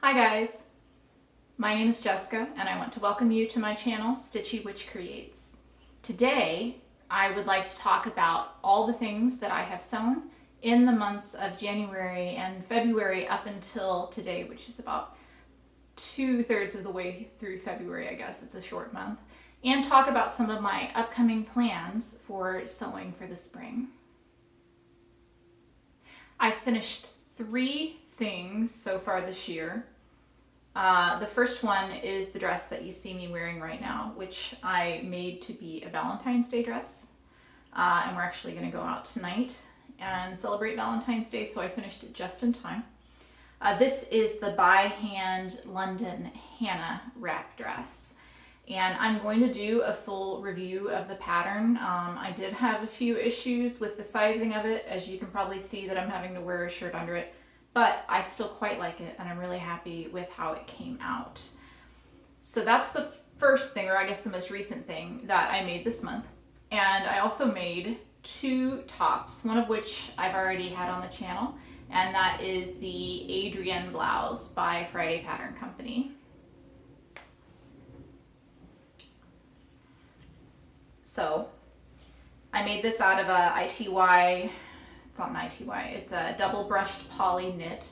Hi guys, my name is Jessica and I want to welcome you to my channel, Stitchy Witch Creates. Today I would like to talk about all the things that I have sewn in the months of January and February up until today, which is about 2/3 of the way through February, I guess. It's a short month. And talk about some of my upcoming plans for sewing for the spring. I finished 3 things so far this year. The first one is the dress that you see me wearing right now, which I made to be a Valentine's Day dress. And we're actually going to go out tonight and celebrate Valentine's Day, so I finished it just in time. This is the by hand London Hannah wrap dress. And I'm going to do a full review of the pattern. I did have a few issues with the sizing of it, as you can probably see that I'm having to wear a shirt under it, but I still quite like it and I'm really happy with how it came out. So that's the first thing, or I guess the most recent thing that I made this month. And I also made 2 tops, one of which I've already had on the channel, and that is the Adrienne blouse by Friday Pattern Company. So I made this out of a ITY, it's not an ITY, it's a double brushed poly knit.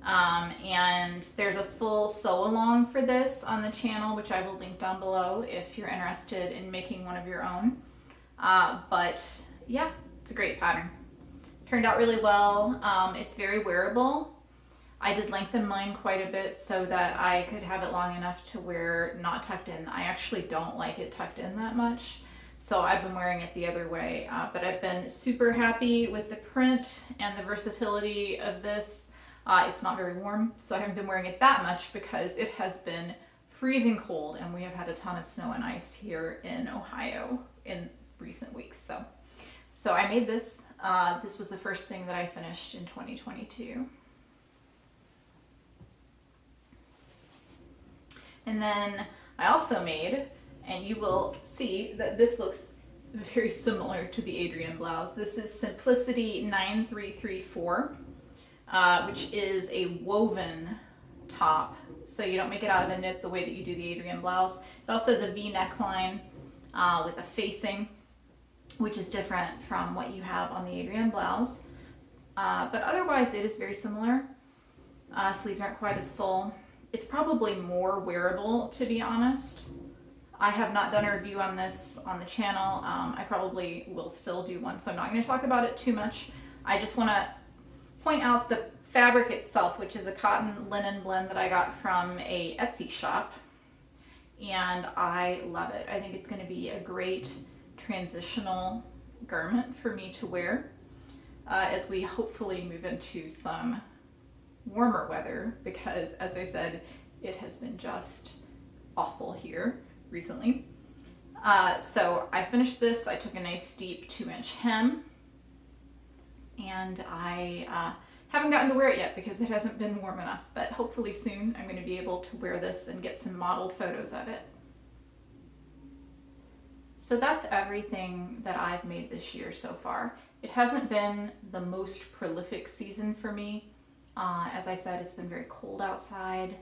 And there's a full sew along for this on the channel, which I will link down below if you're interested in making one of your own. But yeah, it's a great pattern. Turned out really well. It's very wearable. I did lengthen mine quite a bit so that I could have it long enough to wear not tucked in. I actually don't like it tucked in that much, so I've been wearing it the other way. But I've been super happy with the print and the versatility of this. It's not very warm, so I haven't been wearing it that much because it has been freezing cold and we have had a ton of snow and ice here in Ohio in recent weeks. So I made this. This was the first thing that I finished in 2022. And then I also made, and you will see that this looks very similar to the Adrienne blouse. This is Simplicity 9334, which is a woven top. So you don't make it out of a knit the way that you do the Adrienne blouse. It also has a V neckline with a facing, which is different from what you have on the Adrienne blouse. But otherwise it is very similar. Sleeves aren't quite as full. It's probably more wearable, to be honest. I have not done a review on this on the channel. I probably will still do one, so I'm not going to talk about it too much. I just want to point out the fabric itself, which is a cotton linen blend that I got from a Etsy shop, and I love it. I think it's going to be a great transitional garment for me to wear as we hopefully move into some warmer weather, because as I said, it has been just awful here recently. So I finished this. I took a nice deep 2-inch hem, and I haven't gotten to wear it yet because it hasn't been warm enough, but hopefully soon I'm going to be able to wear this and get some modeled photos of it. So that's everything that I've made this year so far. It hasn't been the most prolific season for me. As I said, it's been very cold outside.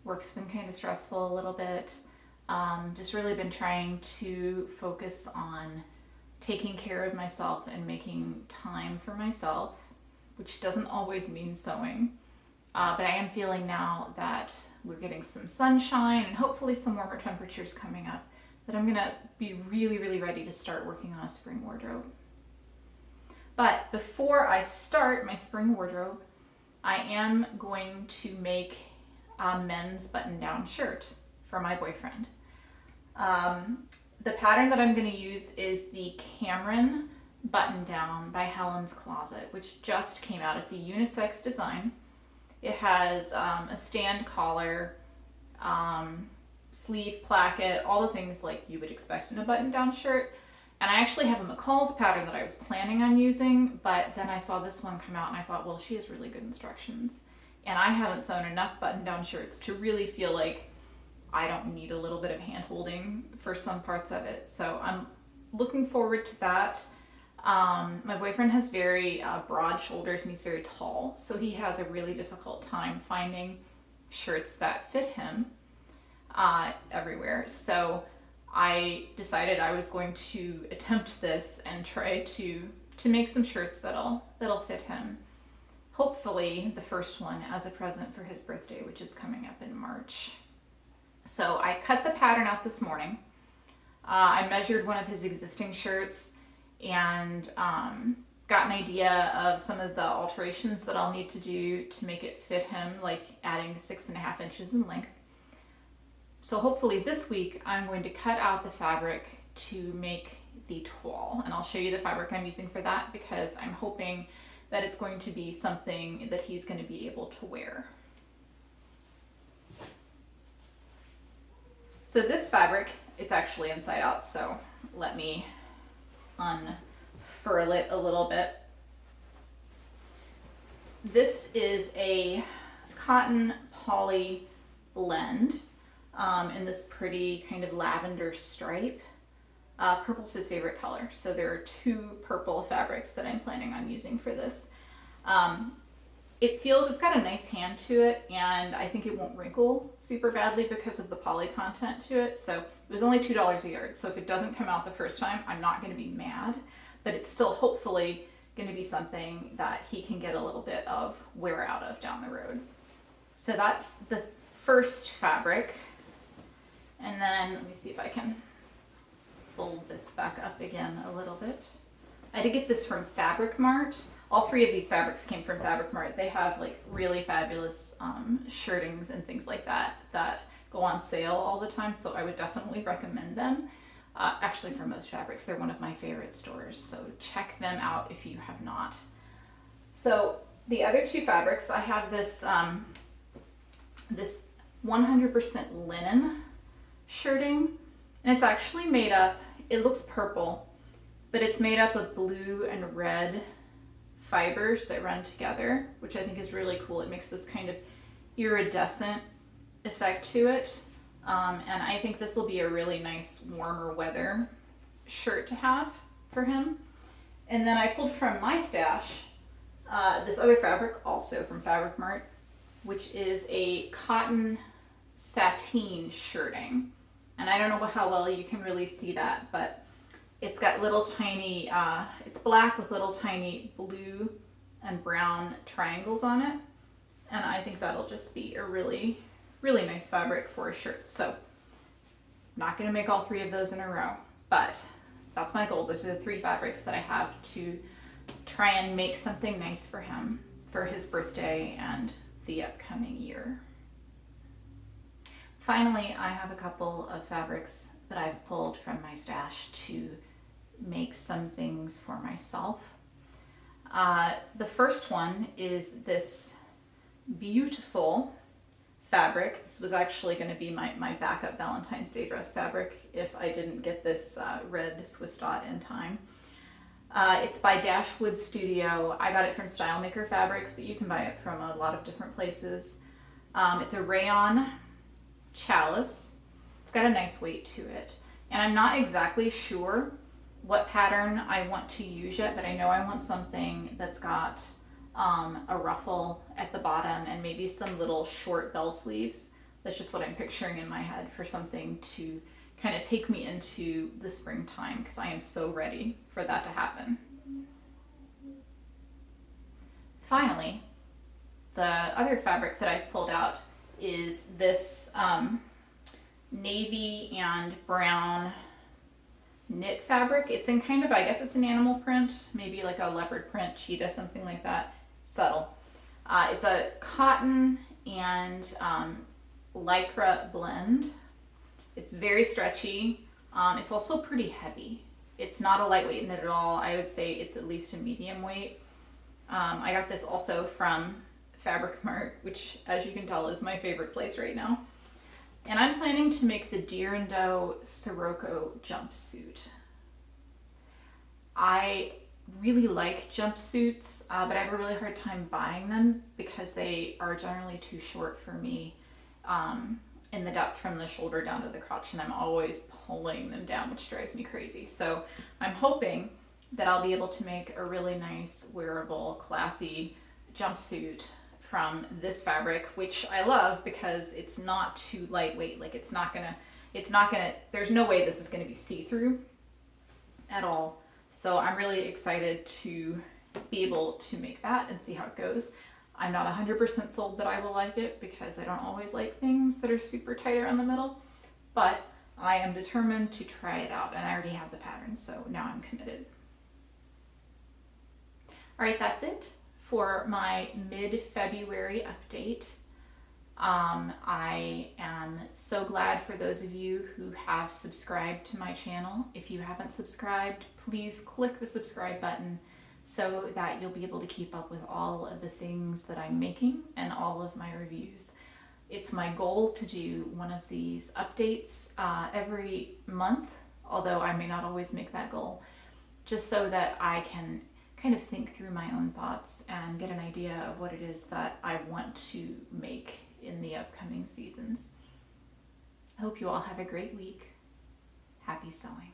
Work's been kind of stressful a little bit. Just really been trying to focus on taking care of myself and making time for myself, which doesn't always mean sewing. But I am feeling now that we're getting some sunshine and hopefully some warmer temperatures coming up, that I'm gonna be really, really ready to start working on a spring wardrobe. But before I start my spring wardrobe, I am going to make a men's button-down shirt for my boyfriend. The pattern that I'm going to use is the Cameron button-down by Helen's Closet, which just came out. It's a unisex design. It has a stand collar, sleeve placket, all the things like you would expect in a button-down shirt. And I actually have a McCall's pattern that I was planning on using, but then I saw this one come out and I thought, well, she has really good instructions. And I haven't sewn enough button-down shirts to really feel like I don't need a little bit of hand-holding for some parts of it. So I'm looking forward to that. My boyfriend has very broad shoulders and he's very tall, so he has a really difficult time finding shirts that fit him everywhere. So I decided I was going to attempt this and try to make some shirts that'll fit him. Hopefully the first one as a present for his birthday, which is coming up in March. So I cut the pattern out this morning. I measured one of his existing shirts and got an idea of some of the alterations that I'll need to do to make it fit him, like adding 6.5 inches in length. So hopefully this week I'm going to cut out the fabric to make the toile, and I'll show you the fabric I'm using for that because I'm hoping that it's going to be something that he's going to be able to wear. So this fabric, it's actually inside out, so let me unfurl it a little bit. This is a cotton poly blend in this pretty kind of lavender stripe. Purple's his favorite color, so there are 2 purple fabrics that I'm planning on using for this. It's got a nice hand to it, and I think it won't wrinkle super badly because of the poly content to it. So it was only $2 a yard, so if it doesn't come out the first time, I'm not going to be mad, but it's still hopefully going to be something that he can get a little bit of wear out of down the road. So that's the first fabric, and then let me see if I can fold this back up again a little bit. I did get this from Fabric Mart. All 3 of these fabrics came from Fabric Mart. They have like really fabulous shirtings and things like that go on sale all the time, so I would definitely recommend them. Actually, for most fabrics, they're one of my favorite stores, so check them out if you have not. So the other 2 fabrics, I have this this 100% linen shirting, and it's actually made up, it looks purple, but it's made up of blue and red fibers that run together, which I think is really cool. It makes this kind of iridescent effect to it. And I think this will be a really nice warmer weather shirt to have for him. And then I pulled from my stash this other fabric, also from Fabric Mart, which is a cotton sateen shirting. And I don't know how well you can really see that, but it's got little tiny, it's black with little tiny blue and brown triangles on it. And I think that'll just be a really, really nice fabric for a shirt. So I'm not going to make all 3 of those in a row, but that's my goal. Those are the 3 fabrics that I have to try and make something nice for him for his birthday and the upcoming year. Finally, I have a couple of fabrics that I've pulled from my stash to make some things for myself. The first one is this beautiful fabric. This was actually going to be my backup Valentine's Day dress fabric if I didn't get this red Swiss dot in time. It's by Dashwood Studio. I got it from Style Maker Fabrics, but you can buy it from a lot of different places. It's a rayon chalice. It's got a nice weight to it. And I'm not exactly sure what pattern I want to use yet, but I know I want something that's got a ruffle at the bottom and maybe some little short bell sleeves. That's just what I'm picturing in my head for something to kind of take me into the springtime, because I am so ready for that to happen. Finally, the other fabric that I've pulled out is this navy and brown knit fabric. It's in kind of, I guess it's an animal print, maybe like a leopard print, cheetah, something like that. Subtle. It's a cotton and lycra blend. It's very stretchy. It's also pretty heavy. It's not a lightweight knit at all. I would say it's at least a medium weight. I got this also from Fabric Mart, which, as you can tell, is my favorite place right now. And I'm planning to make the Deer and Doe Sirocco jumpsuit. I really like jumpsuits, but I have a really hard time buying them because they are generally too short for me in the depth from the shoulder down to the crotch, and I'm always pulling them down, which drives me crazy. So I'm hoping that I'll be able to make a really nice, wearable, classy jumpsuit from this fabric, which I love because it's not too lightweight. Like it's not gonna, there's no way this is gonna be see-through at all. So I'm really excited to be able to make that and see how it goes. I'm not 100% sold that I will like it because I don't always like things that are super tight around the middle, but I am determined to try it out, and I already have the pattern, so now I'm committed. All right, that's it for my mid-February update. I am so glad for those of you who have subscribed to my channel. If you haven't subscribed, please click the subscribe button so that you'll be able to keep up with all of the things that I'm making and all of my reviews. It's my goal to do one of these updates every month, although I may not always make that goal, just so that I can kind of think through my own thoughts and get an idea of what it is that I want to make in the upcoming seasons. I hope you all have a great week. Happy sewing.